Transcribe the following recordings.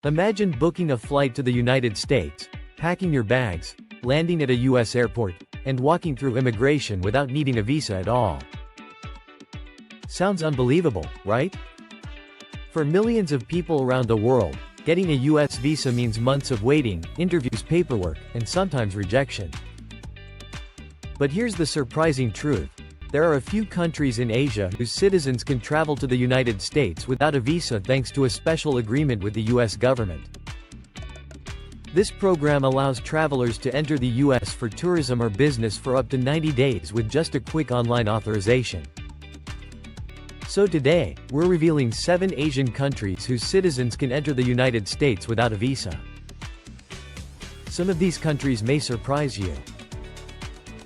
Imagine booking a flight to the United States, packing your bags, landing at a US airport, and walking through immigration without needing a visa at all. Sounds unbelievable, right? For millions of people around the world, getting a US visa means months of waiting, interviews, paperwork, and sometimes rejection. But here's the surprising truth. There are a few countries in Asia whose citizens can travel to the United States without a visa thanks to a special agreement with the US government. This program allows travelers to enter the US for tourism or business for up to 90 days with just a quick online authorization. So today, we're revealing 7 Asian countries whose citizens can enter the United States without a visa. Some of these countries may surprise you.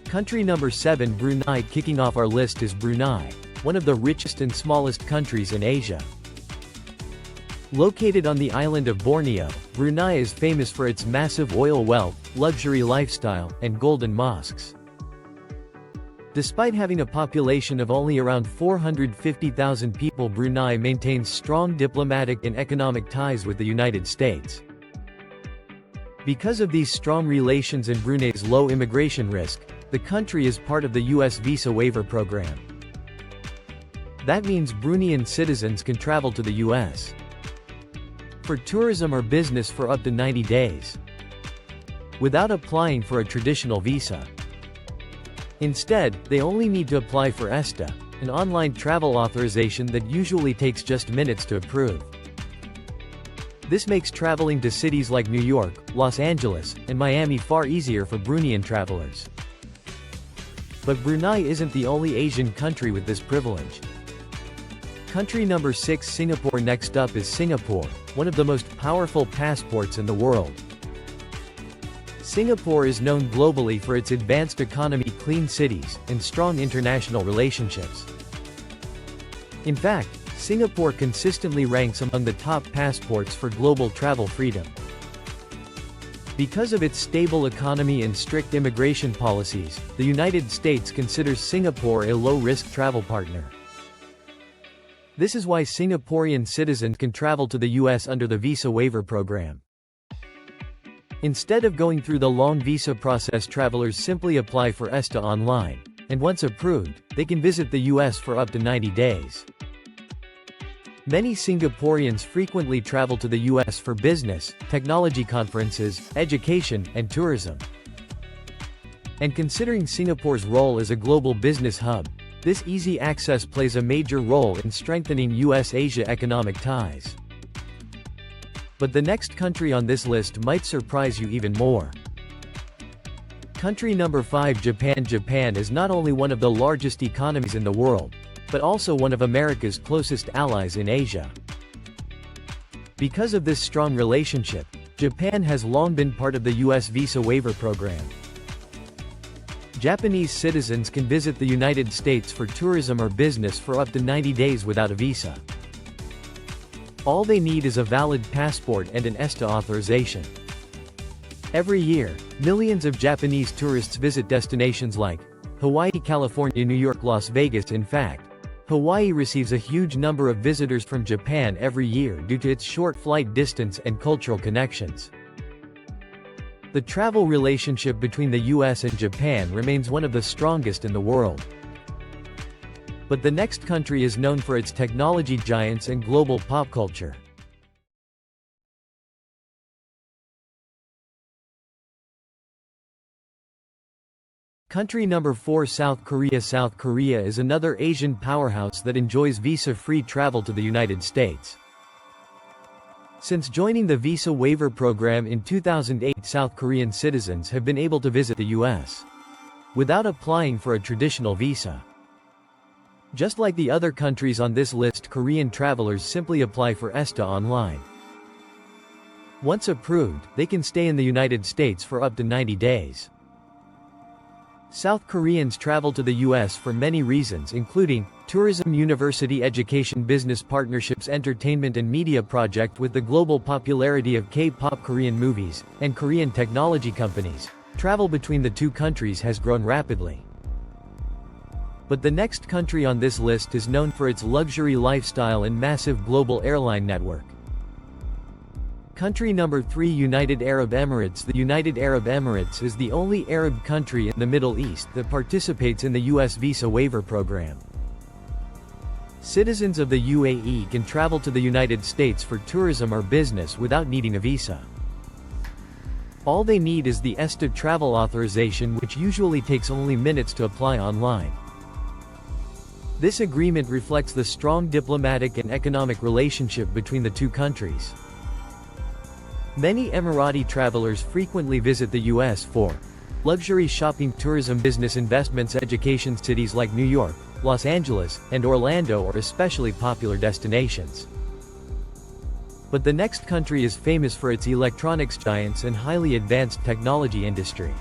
Country number 7, Brunei. Kicking off our list is Brunei, one of the richest and smallest countries in Asia. Located on the island of Borneo, Brunei is famous for its massive oil wealth, luxury lifestyle, and golden mosques. Despite having a population of only around 450,000 people, Brunei maintains strong diplomatic and economic ties with the United States. Because of these strong relations and Brunei's low immigration risk, the country is part of the US Visa Waiver Program. That means Bruneian citizens can travel to the US for tourism or business for up to 90 days, without applying for a traditional visa. Instead, they only need to apply for ESTA, an online travel authorization that usually takes just minutes to approve. This makes traveling to cities like New York, Los Angeles, and Miami far easier for Bruneian travelers. But Brunei isn't the only Asian country with this privilege. Country number 6, Singapore. Next up is Singapore, one of the most powerful passports in the world. Singapore is known globally for its advanced economy, clean cities, and strong international relationships. In fact, Singapore consistently ranks among the top passports for global travel freedom. Because of its stable economy and strict immigration policies, the United States considers Singapore a low-risk travel partner. This is why Singaporean citizens can travel to the US under the Visa Waiver Program. Instead of going through the long visa process, travelers simply apply for ESTA online, and once approved, they can visit the US for up to 90 days. Many Singaporeans frequently travel to the US for business, technology conferences, education, and tourism. And considering Singapore's role as a global business hub, this easy access plays a major role in strengthening US-Asia economic ties. But the next country on this list might surprise you even more. Country number 5, Japan. Japan is not only one of the largest economies in the world, but also one of America's closest allies in Asia. Because of this strong relationship, Japan has long been part of the US Visa Waiver Program. Japanese citizens can visit the United States for tourism or business for up to 90 days without a visa. All they need is a valid passport and an ESTA authorization. Every year, millions of Japanese tourists visit destinations like Hawaii, California, New York, Las Vegas. In fact, Hawaii receives a huge number of visitors from Japan every year due to its short flight distance and cultural connections. The travel relationship between the US and Japan remains one of the strongest in the world. But the next country is known for its technology giants and global pop culture. Country number 4, South Korea. South Korea is another Asian powerhouse that enjoys visa-free travel to the United States. Since joining the Visa Waiver Program in 2008, South Korean citizens have been able to visit the US without applying for a traditional visa. Just like the other countries on this list, Korean travelers simply apply for ESTA online. Once approved, they can stay in the United States for up to 90 days. South Koreans travel to the US for many reasons, including tourism, university education, business partnerships, entertainment and media project. With the global popularity of K-pop, Korean movies, and Korean technology companies, travel between the two countries has grown rapidly. But the next country on this list is known for its luxury lifestyle and massive global airline network. Country number 3, United Arab Emirates. The United Arab Emirates is the only Arab country in the Middle East that participates in the U.S. Visa Waiver Program. Citizens of the UAE can travel to the United States for tourism or business without needing a visa. All they need is the ESTA travel authorization, which usually takes only minutes to apply online. This agreement reflects the strong diplomatic and economic relationship between the two countries. Many Emirati travelers frequently visit the U.S. for luxury shopping, tourism, business, investments, education. Cities like New York, Los Angeles, and Orlando are especially popular destinations. But the next country is famous for its electronics giants and highly advanced technology industry.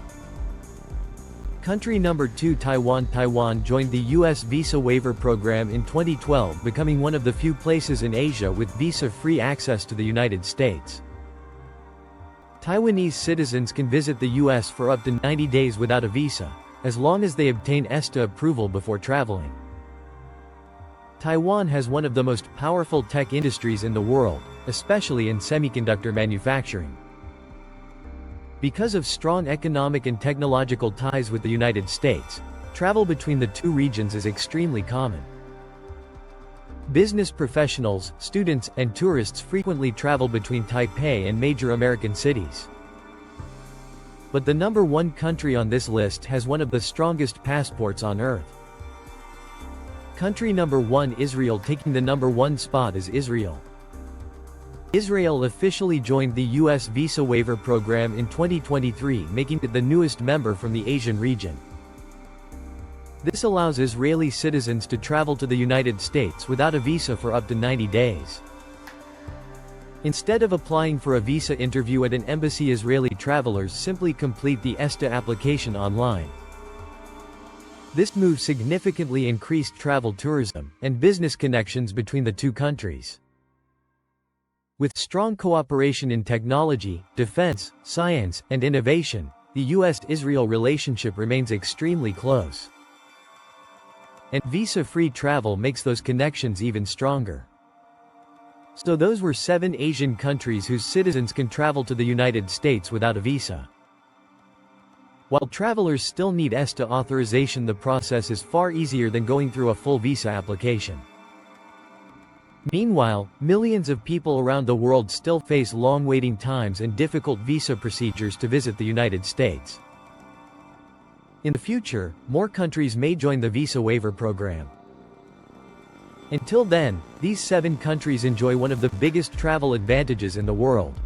Country number 2, Taiwan. Taiwan joined the U.S. Visa Waiver Program in 2012, becoming one of the few places in Asia with visa-free access to the United States. Taiwanese citizens can visit the U.S. for up to 90 days without a visa, as long as they obtain ESTA approval before traveling. Taiwan has one of the most powerful tech industries in the world, especially in semiconductor manufacturing. Because of strong economic and technological ties with the United States, travel between the two regions is extremely common. Business professionals, students, and tourists frequently travel between Taipei and major American cities. But the number 1 country on this list has one of the strongest passports on earth. Country number 1, Israel. Taking the number 1 spot is Israel. Israel officially joined the U.S. Visa Waiver Program in 2023, making it the newest member from the Asian region. This allows Israeli citizens to travel to the United States without a visa for up to 90 days. Instead of applying for a visa interview at an embassy, Israeli travelers simply complete the ESTA application online. This move significantly increased travel tourism and business connections between the two countries. With strong cooperation in technology, defense, science, and innovation, the U.S.-Israel relationship remains extremely close. And visa-free travel makes those connections even stronger. So those were 7 Asian countries whose citizens can travel to the United States without a visa. While travelers still need ESTA authorization, the process is far easier than going through a full visa application. Meanwhile, millions of people around the world still face long waiting times and difficult visa procedures to visit the United States. In the future, more countries may join the Visa Waiver Program. Until then, these 7 countries enjoy one of the biggest travel advantages in the world.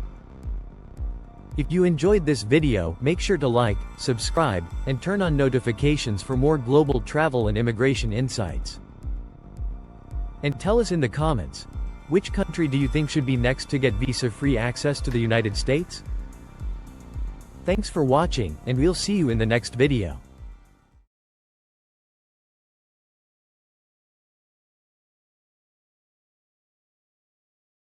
If you enjoyed this video, make sure to like, subscribe, and turn on notifications for more global travel and immigration insights. And tell us in the comments, which country do you think should be next to get visa-free access to the United States? Thanks for watching, and we'll see you in the next video.